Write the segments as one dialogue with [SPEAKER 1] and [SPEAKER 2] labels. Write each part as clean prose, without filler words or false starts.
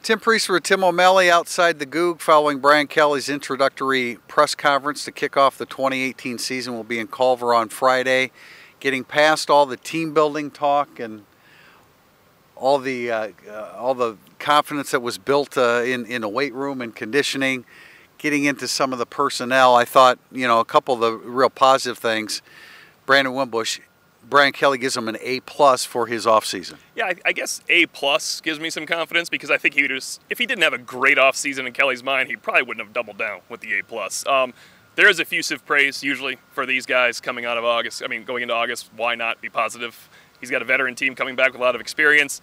[SPEAKER 1] Tim Prister and Tim O'Malley outside the Goog following Brian Kelly's introductory press conference to kick off the 2018 season. We'll be in Culver on Friday, getting past all the team building talk and all the confidence that was built in the weight room and conditioning, getting into some of the personnel. I thought, a couple of the real positive things. Brandon Wimbush, Brian Kelly gives him an A+ for his offseason.
[SPEAKER 2] Yeah, I guess A+ gives me some confidence because I think if he didn't have a great offseason in Kelly's mind, he probably wouldn't have doubled down with the A+. There is effusive praise usually for these guys coming out of August. I mean, going into August, why not be positive? He's got a veteran team coming back with a lot of experience.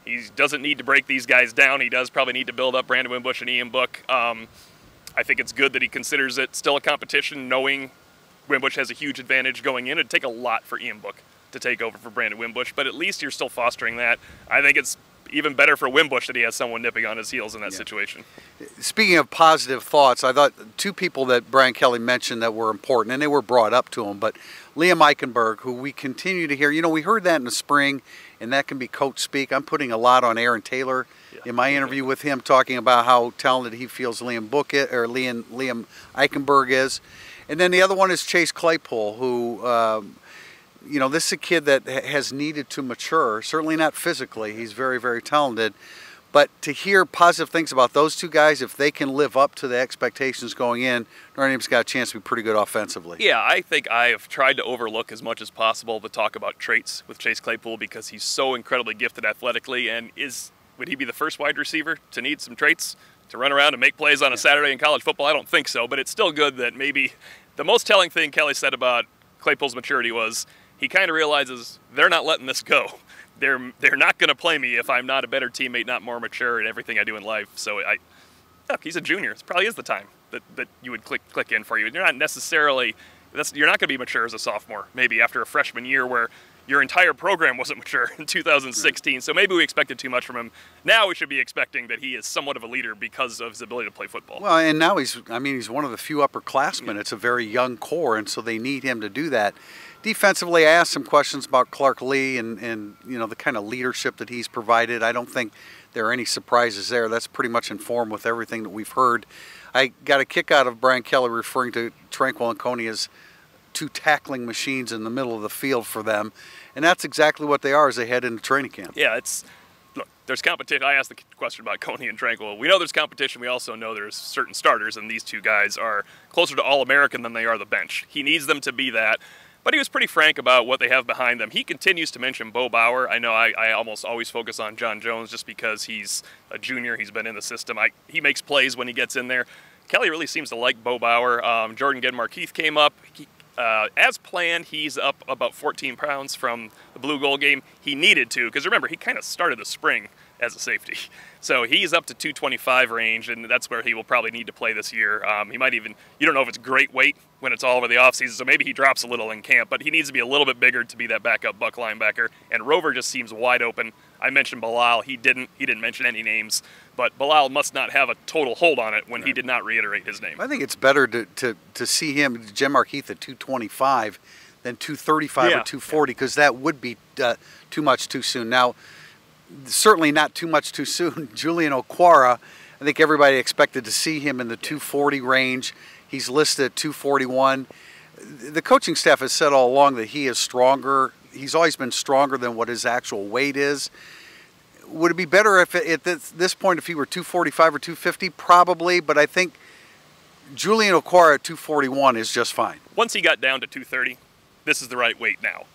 [SPEAKER 2] He doesn't need to break these guys down. He does probably need to build up Brandon Wimbush and Ian Book. I think it's good that he considers it still a competition, knowing Wimbush has a huge advantage going in. It'd take a lot for Ian Book to take over for Brandon Wimbush, but at least you're still fostering that. I think it's even better for Wimbush that he has someone nipping on his heels in that situation.
[SPEAKER 1] Speaking of positive thoughts, I thought two people that Brian Kelly mentioned that were important, and they were brought up to him, but Liam Eichenberg, who we continue to hear, we heard that in the spring, and that can be coach speak. I'm putting a lot on Aaron Taylor in my interview with him, talking about how talented he feels Liam Eichenberg is. And then the other one is Chase Claypool, who, this is a kid that has needed to mature, certainly not physically. He's very, very talented. But to hear positive things about those two guys, if they can live up to the expectations going in, Notre Dame's got a chance to be pretty good offensively.
[SPEAKER 2] Yeah, I think I have tried to overlook as much as possible the talk about traits with Chase Claypool because he's so incredibly gifted athletically. And would he be the first wide receiver to need some traits to run around and make plays on a Saturday in college football? I don't think so, but it's still good that maybe the most telling thing Kelly said about Claypool's maturity was he kind of realizes they're not letting this go. They're not going to play me if I'm not a better teammate, not more mature in everything I do in life. So look, he's a junior. This probably is the time that you would click in for you. You're not necessarily you're not going to be mature as a sophomore. Maybe after a freshman year where your entire program wasn't mature in 2016. So maybe we expected too much from him. Now we should be expecting that he is somewhat of a leader because of his ability to play football.
[SPEAKER 1] Well, and now he's one of the few upperclassmen. It's a very young core, and so they need him to do that. Defensively, I asked some questions about Clark Lee and the kind of leadership that he's provided. I don't think there are any surprises there. That's pretty much informed with everything that we've heard. I got a kick out of Brian Kelly referring to Tranquill and Coney as two tackling machines in the middle of the field for them, and that's exactly what they are as they head into training camp.
[SPEAKER 2] Yeah, look, there's competition. I asked the question about Coney and Tranquill. We know there's competition. We also know there's certain starters, and these two guys are closer to All-American than they are the bench. He needs them to be that. But he was pretty frank about what they have behind them. He continues to mention Bo Bauer. I know I almost always focus on John Jones just because he's a junior. He's been in the system. He makes plays when he gets in there. Kelly really seems to like Bo Bauer. Jordan Gedmarkeith came up. As planned, he's up about 14 pounds from the blue gold game. He needed to, because remember, he kind of started the spring as a safety. So he's up to 225 range, and that's where he will probably need to play this year. He might even, you don't know if it's great weight when it's all over the offseason, so maybe he drops a little in camp, but he needs to be a little bit bigger to be that backup buck linebacker. And Rover just seems wide open. I mentioned Bilal. He didn't mention any names, but Bilal must not have a total hold on it when he did not reiterate his name.
[SPEAKER 1] I think it's better to see him, Gedmarkeith, at 225 than 235 or 240, because that would be too much too soon. Now, certainly not too much too soon. Julian Okwara, I think everybody expected to see him in the 240 range. He's listed at 241. The coaching staff has said all along that he is stronger. He's always been stronger than what his actual weight is. Would it be better if at this point if he were 245 or 250? Probably, but I think Julian Okwara at 241 is just fine.
[SPEAKER 2] Once he got down to 230, this is the right weight now.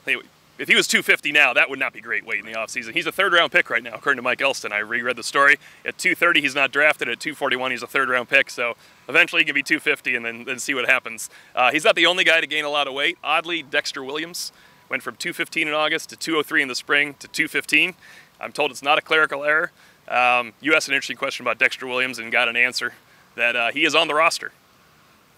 [SPEAKER 2] If he was 250 now, that would not be great weight in the offseason. He's a third-round pick right now, according to Mike Elston. I reread the story. At 230, he's not drafted. At 241, he's a third-round pick. So eventually he can be 250 and then see what happens. He's not the only guy to gain a lot of weight. Oddly, Dexter Williams went from 215 in August to 203 in the spring to 215. I'm told it's not a clerical error. You asked an interesting question about Dexter Williams and got an answer that he is on the roster,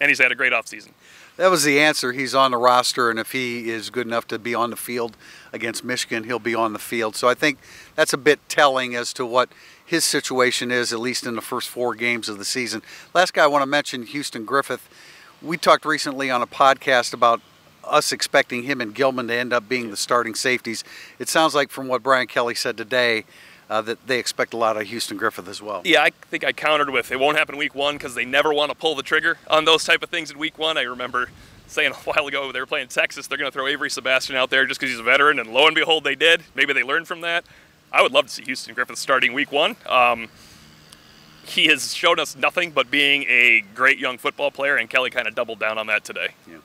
[SPEAKER 2] and he's had a great offseason.
[SPEAKER 1] That was the answer. He's on the roster, and if he is good enough to be on the field against Michigan, he'll be on the field. So I think that's a bit telling as to what his situation is, at least in the first 4 games of the season. Last guy I want to mention, Houston Griffith. We talked recently on a podcast about us expecting him and Gilman to end up being the starting safeties. It sounds like from what Brian Kelly said today, that they expect a lot of Houston Griffith as well.
[SPEAKER 2] Yeah, I think I countered with it won't happen week 1 because they never want to pull the trigger on those type of things in week 1. I remember saying a while ago they were playing Texas, they're going to throw Avery Sebastian out there just because he's a veteran, and lo and behold, they did. Maybe they learned from that. I would love to see Houston Griffith starting week 1. He has shown us nothing but being a great young football player, and Kelly kind of doubled down on that today.
[SPEAKER 1] Yeah.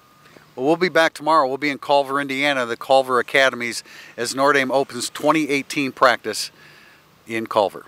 [SPEAKER 1] Well, we'll be back tomorrow. We'll be in Culver, Indiana, the Culver Academies, as Notre Dame opens 2018 practice in Culver.